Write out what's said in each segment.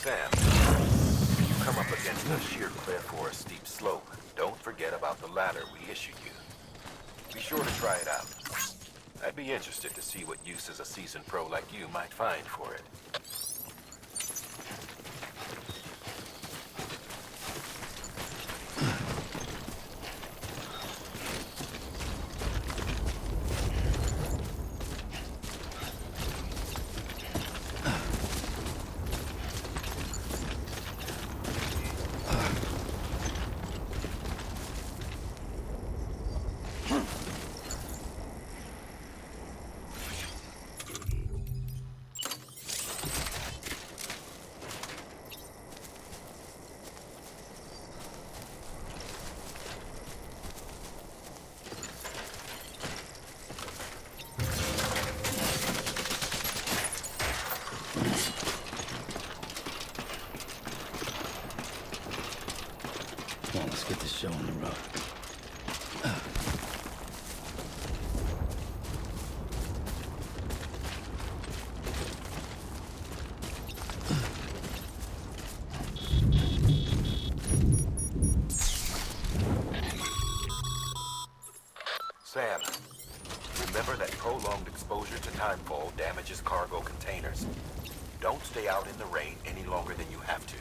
Sam, if you come up against a sheer cliff or a steep slope, don't forget about the ladder we issued you. Be sure to try it out. I'd be interested to see what uses a seasoned pro like you might find for it. Come on, let's get this show on the road. Sam, remember that prolonged exposure to timefall damages cargo containers. Don't stay out in the rain any longer than you have to.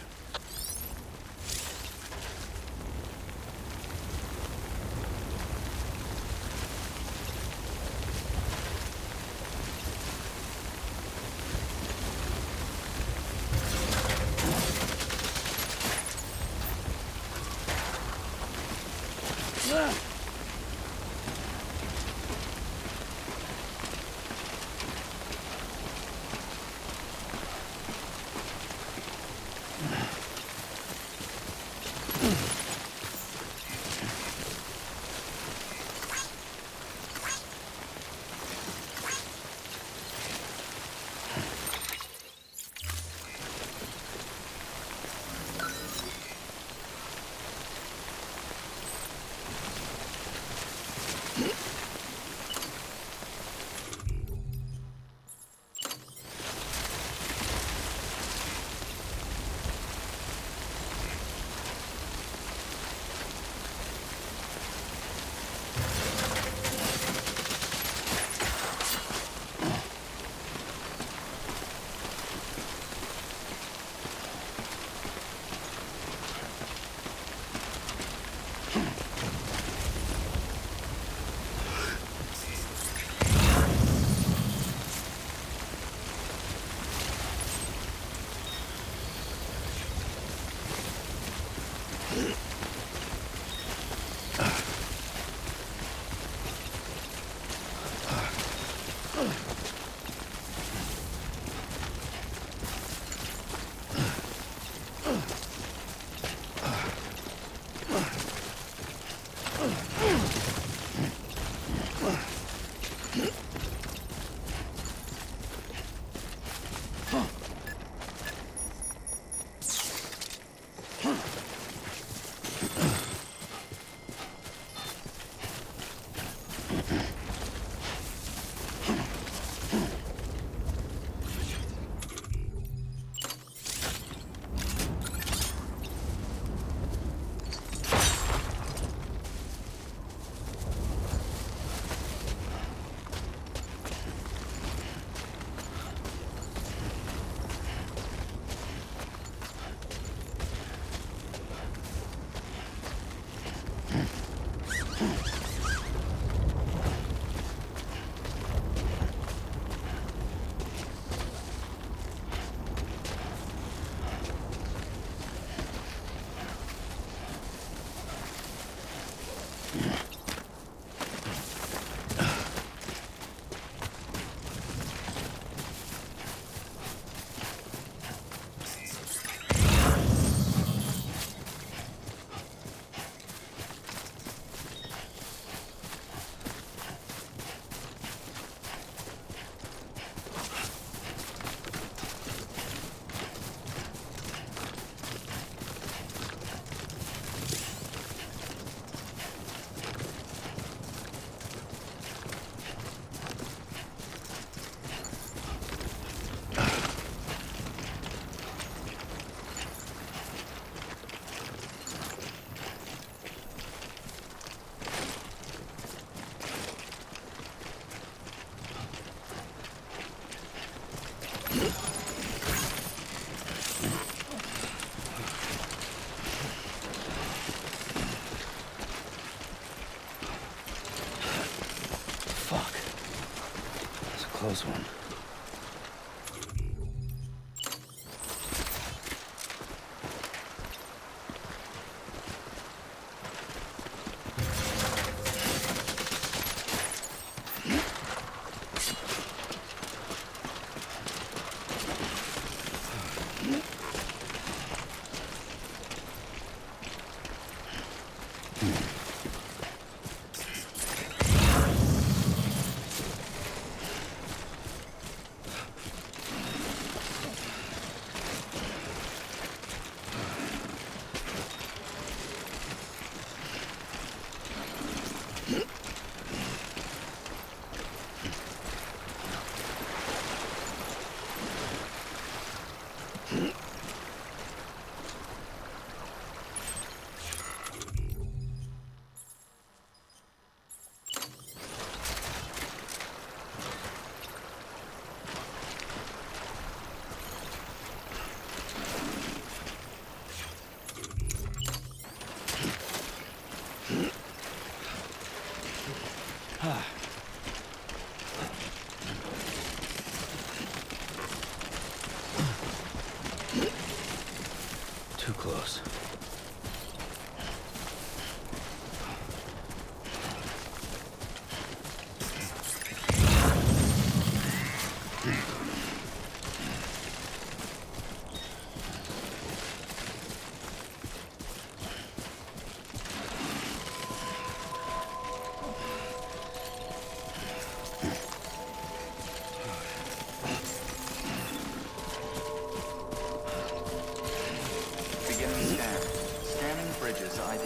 close one. Too close. Beginning scan. Scanning bridges ID.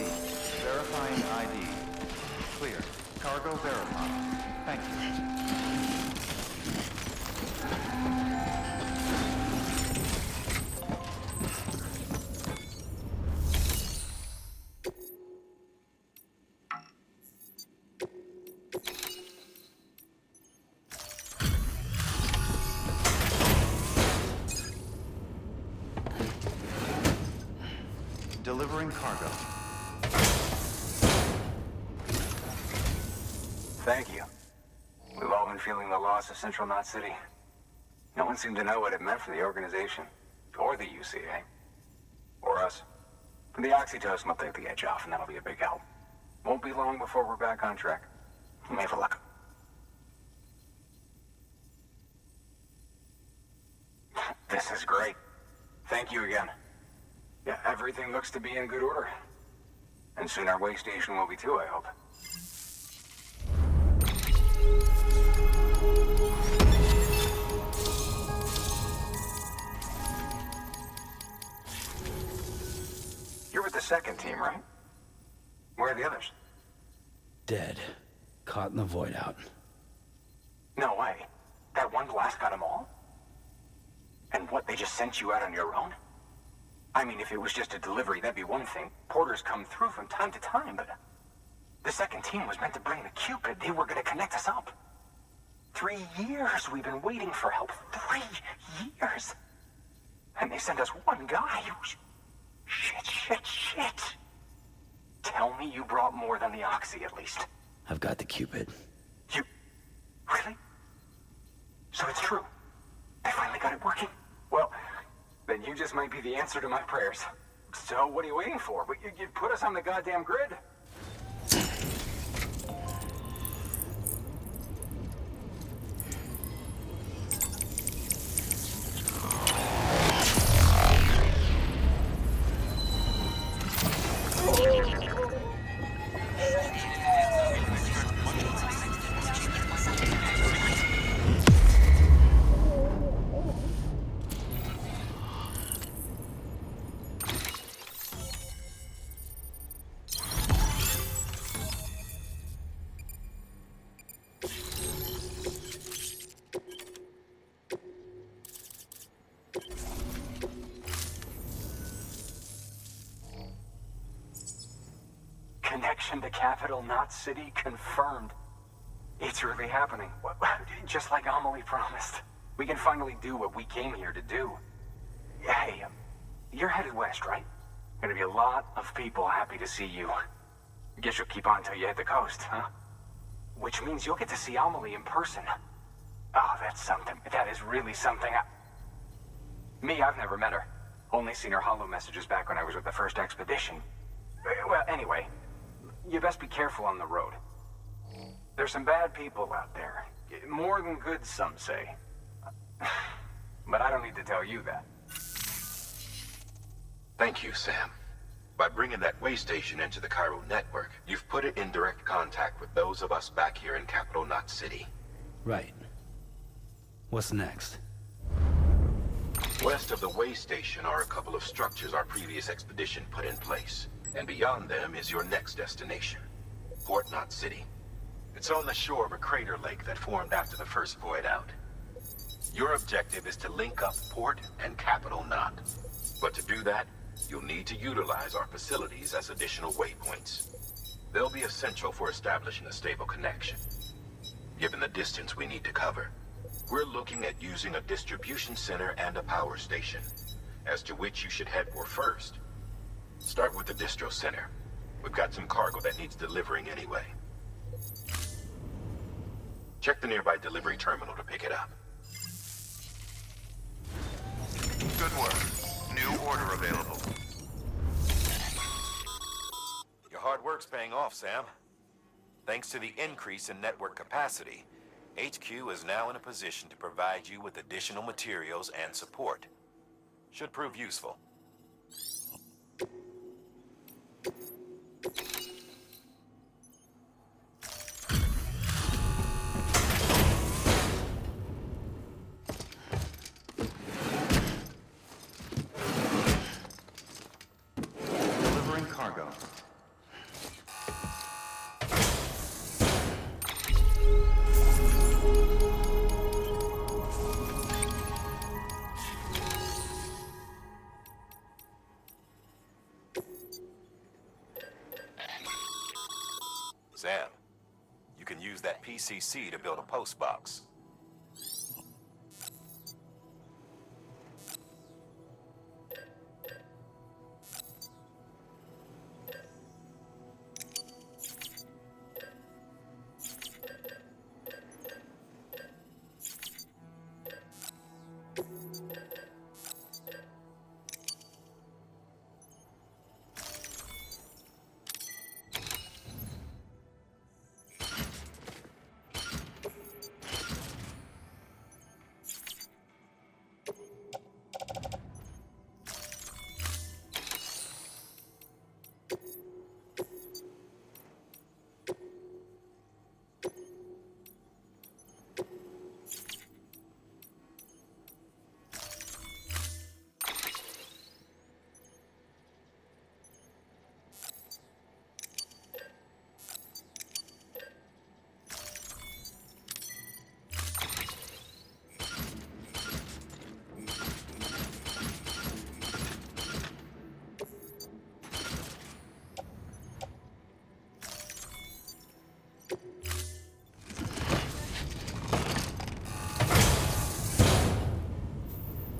Verifying ID. Clear. Cargo verified. Thank you. Delivering cargo. Thank you. We've all been feeling the loss of Central Knot City. No one seemed to know what it meant for the organization, or the UCA, or us. But the oxytocin will take the edge off, and that'll be a big help. Won't be long before we're back on track. You may have luck. This is great. Thank you again. Yeah, everything looks to be in good order. And soon our way station will be too, I hope. You're with the second team, right? Where are the others? Dead. Caught in the void out. No way. That one blast got them all? And what, they just sent you out on your own? I mean, if it was just a delivery, that'd be one thing. Porters come through from time to time, but... The second team was meant to bring the Cupid. They were gonna connect us up. 3 years we've been waiting for help. 3 years! And they sent us one guy. Shit. Tell me you brought more than the Oxy, at least. I've got the Cupid. You... Really? So it's true. They finally got it working. Well... Then you just might be the answer to my prayers. So what are you waiting for? You put us on the goddamn grid. Connection to Capital Knot City confirmed. It's really happening. Just like Amelie promised. We can finally do what we came here to do. Hey, you're headed west, right? Gonna be a lot of people happy to see you. Guess you'll keep on till you hit the coast, huh? Which means you'll get to see Amelie in person. Oh, that's something. That is really something. Me, I've never met her. Only seen her holo messages back when I was with the first expedition. Well, anyway, you best be careful on the road. There's some bad people out there. More than good, some say. But I don't need to tell you that. Thank you, Sam. By bringing that way station into the Cairo network, you've put it in direct contact with those of us back here in Capital Knot City. Right. What's next? West of the way station are a couple of structures our previous expedition put in place. And beyond them is your next destination, Port Knot City. It's on the shore of a crater lake that formed after the first void out. Your objective is to link up Port and Capital Knot. But to do that, you'll need to utilize our facilities as additional waypoints. They'll be essential for establishing a stable connection. Given the distance we need to cover, we're looking at using a distribution center and a power station, as to which you should head for first. Start with the distro center. We've got some cargo that needs delivering anyway. Check the nearby delivery terminal to pick it up. Good work. New order available. Your hard work's paying off, Sam. Thanks to the increase in network capacity, HQ is now in a position to provide you with additional materials and support. Should prove useful. Delivering cargo. Sam, you can use that PCC to build a post box.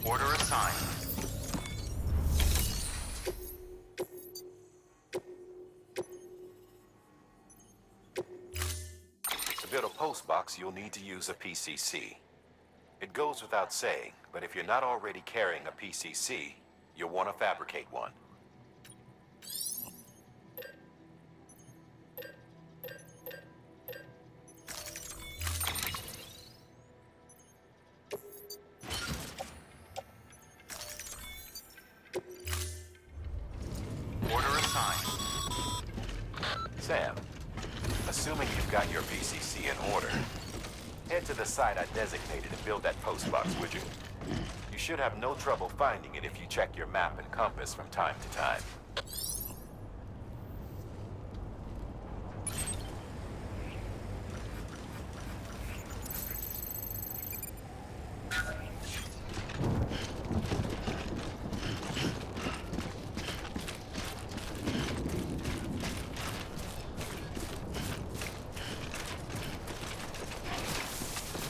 Order assigned. To build a post box, you'll need to use a PCC. It goes without saying, but if you're not already carrying a PCC, you'll want to fabricate one. Order assigned. Sam, assuming you've got your PCC in order, head to the site I designated and build that post box, would you? You should have no trouble finding it if you check your map and compass from time to time.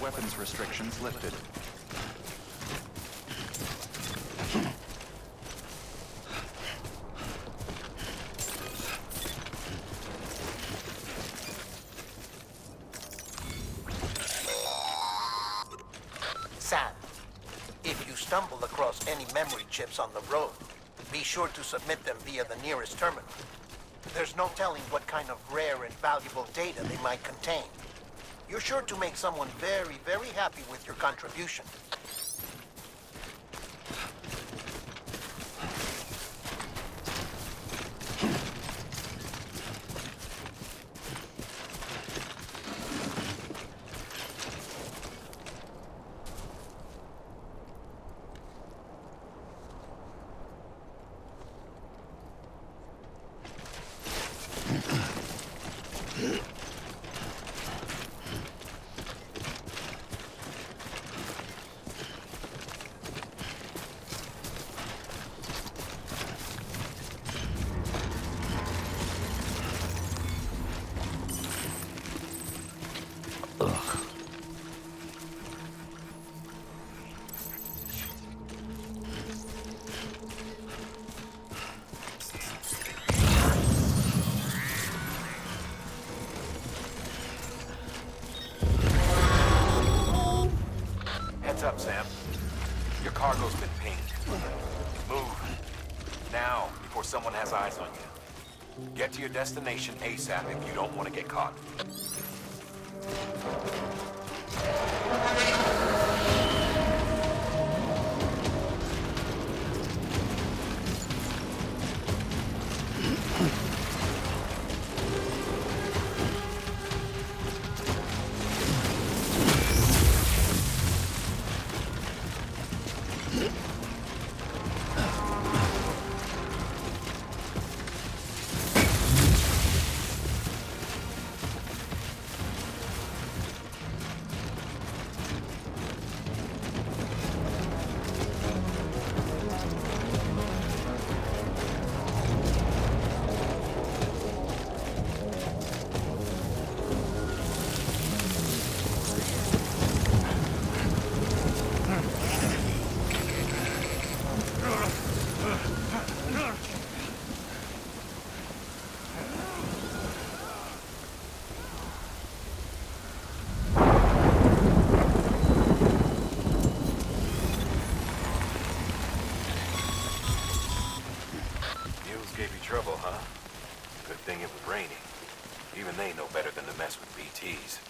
Weapons restrictions lifted. stumble across any memory chips on the road, be sure to submit them via the nearest terminal. There's no telling what kind of rare and valuable data they might contain. You're sure to make someone very, very happy with your contribution. Heads up, Sam. Your cargo's been pinged. Move. Now, before someone has eyes on you. Get to your destination ASAP if you don't want to get caught. Gave you trouble, huh? Good thing it was raining. Even they know better than to mess with BTs.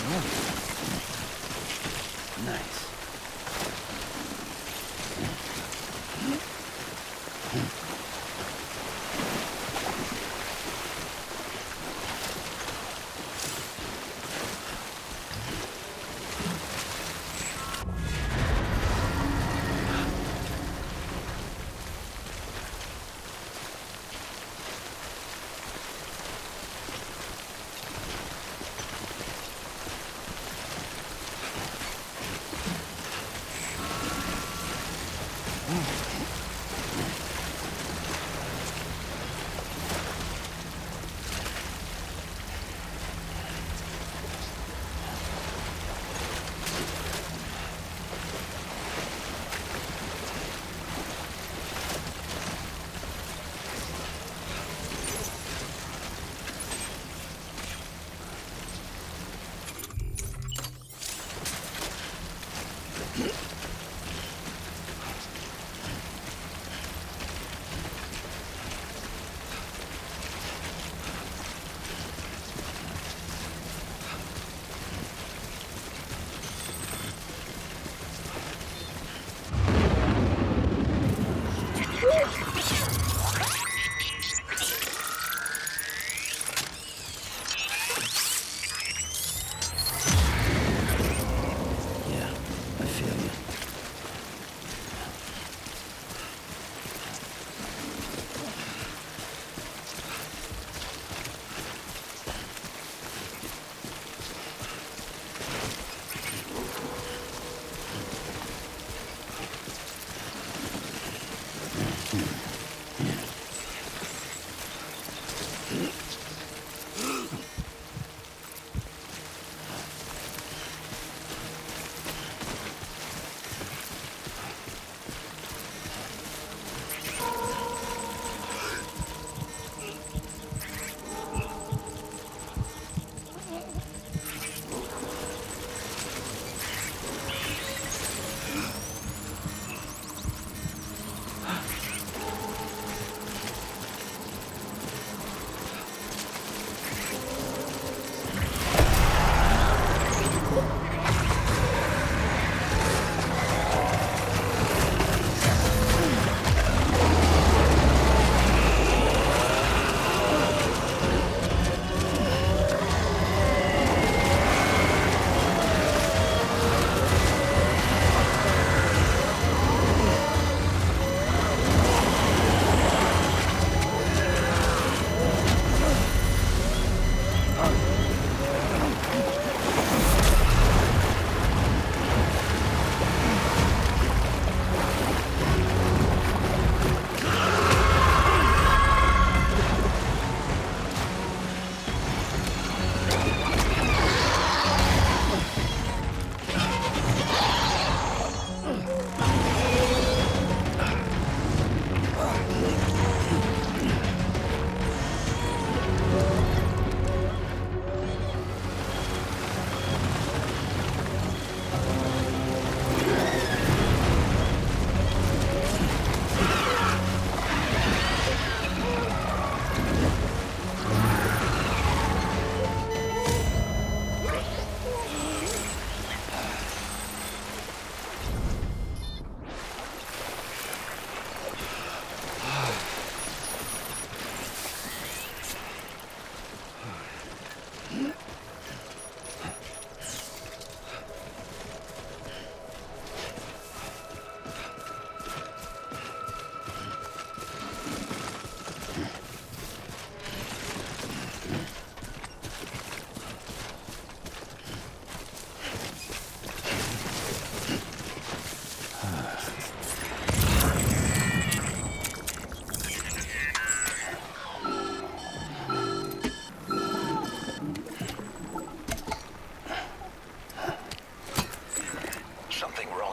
Nice. Yeah, I feel you.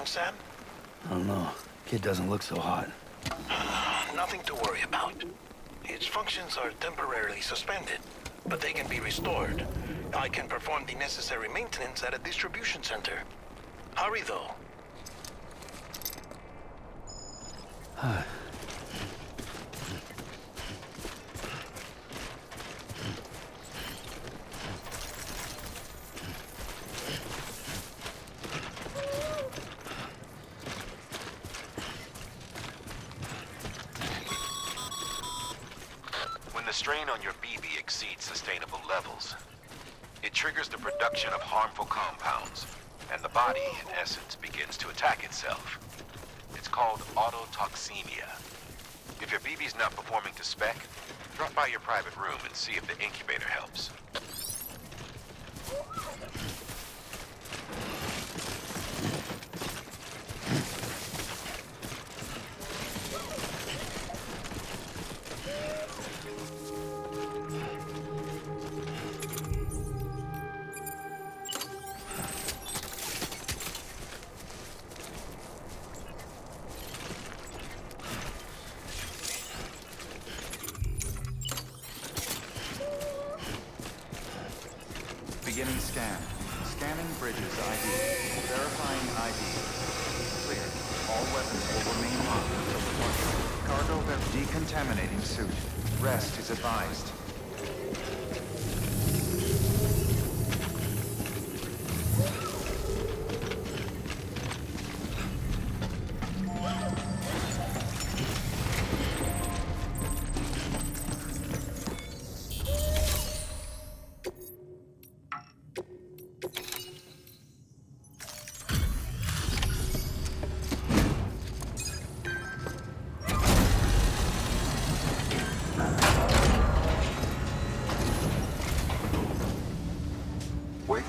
Sam? I don't know. Kid doesn't look so hot. Nothing to worry about. Its functions are temporarily suspended, but they can be restored. I can perform the necessary maintenance at a distribution center. Hurry, though. strain on your BB exceeds sustainable levels. It triggers the production of harmful compounds, and the body, in essence, begins to attack itself. It's called autotoxemia. If your BB's not performing to spec, drop by your private room and see if the incubator helps. Beginning scan. Scanning bridges ID. Verifying ID. Clear. All weapons will remain locked until departure. Cargo decontaminating suit. Rest is advised.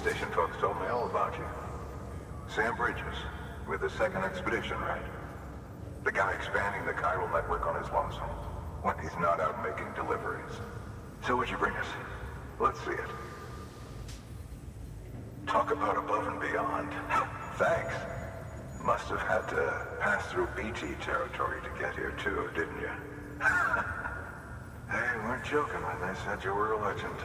Station folks told me all about you. Sam Bridges, with the second expedition, right? The guy expanding the chiral network on his lonesome, when he's not out making deliveries. So what'd you bring us? Let's see it. Talk about above and beyond. Thanks. Must have had to pass through BT territory to get here too, didn't you? They weren't joking when they said you were a legend.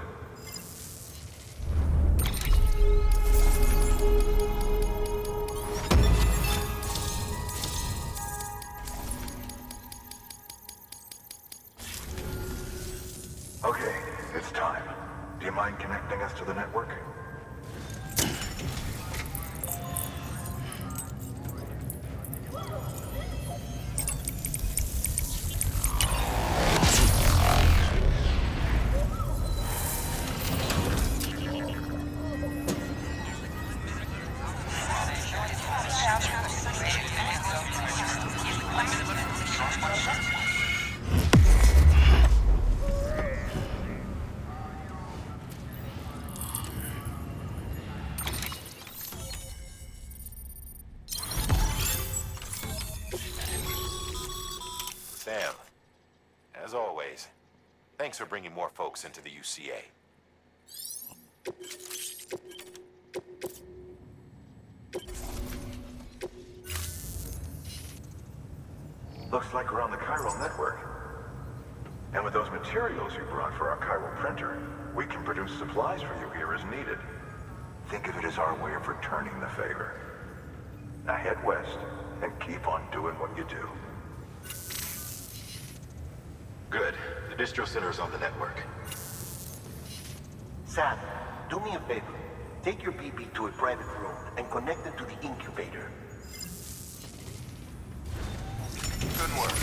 Okay, it's time. Do you mind connecting us to the network? Sam, as always, thanks for bringing more folks into the UCA. Looks like we're on the chiral network. And with those materials you brought for our chiral printer, we can produce supplies for you here as needed. Think of it as our way of returning the favor. Now head west and keep on doing what you do. Good. The distro center is on the network. Sam, do me a favor. Take your BB to a private room and connect it to the incubator. Good work.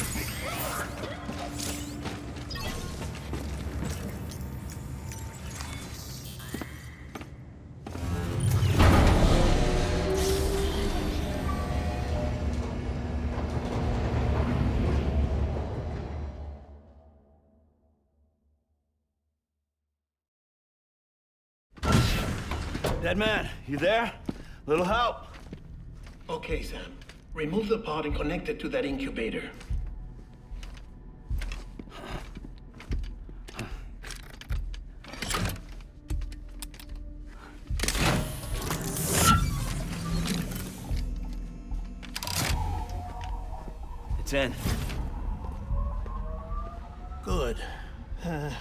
Dead man, you there? Little help? Okay, Sam. Remove the pod and connect it to that incubator. It's in. Good. A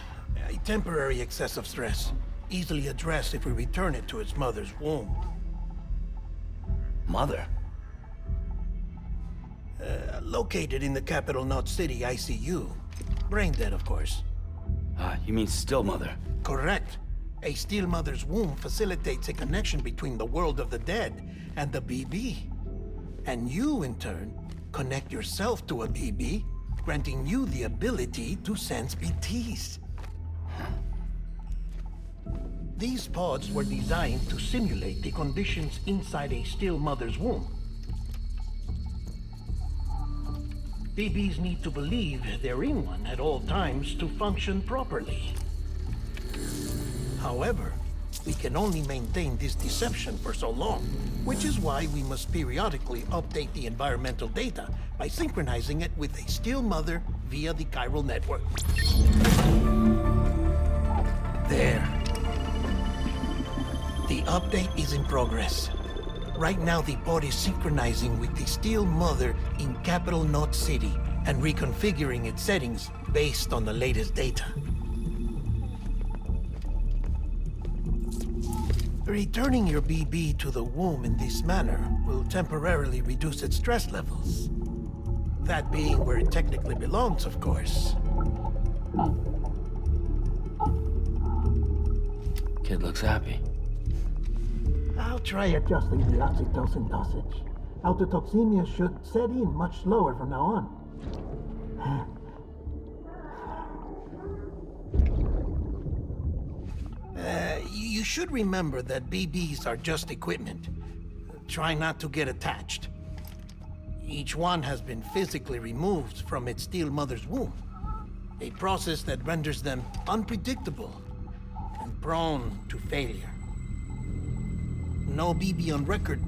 temporary excessive stress. Easily addressed if we return it to its mother's womb. Mother? Located in the capital Knot City ICU. Brain dead, of course. You mean still mother? Correct. A still mother's womb facilitates a connection between the world of the dead and the BB. And you, in turn, connect yourself to a BB, granting you the ability to sense BTs. These pods were designed to simulate the conditions inside a still mother's womb. BBs need to believe they're in one at all times to function properly. However, we can only maintain this deception for so long, which is why we must periodically update the environmental data by synchronizing it with a still mother via the chiral network. There. The update is in progress. Right now, the pod is synchronizing with the still mother in Capital Knot City and reconfiguring its settings based on the latest data. Returning your BB to the womb in this manner will temporarily reduce its stress levels. That being where it technically belongs, of course. Kid looks happy. I'll try adjusting the oxytocin dosage. Autotoxemia should set in much slower from now on. You should remember that BBs are just equipment. Try not to get attached. Each one has been physically removed from its still mother's womb. A process that renders them unpredictable and prone to failure. No BB on record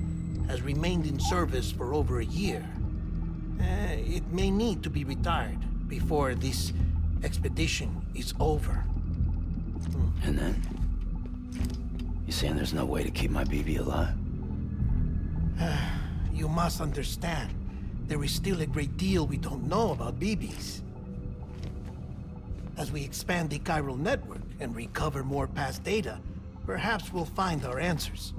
has remained in service for over a year. It may need to be retired before this expedition is over. And then? You saying there's no way to keep my BB alive? You must understand, there is still a great deal we don't know about BBs. As we expand the chiral network and recover more past data, perhaps we'll find our answers.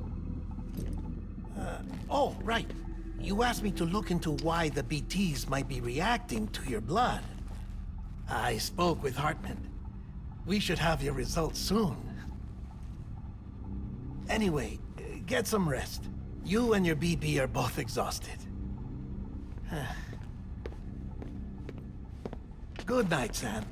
Oh, right. You asked me to look into why the BTs might be reacting to your blood. I spoke with Hartman. We should have your results soon. Anyway, get some rest. You and your BB are both exhausted. Good night, Sam.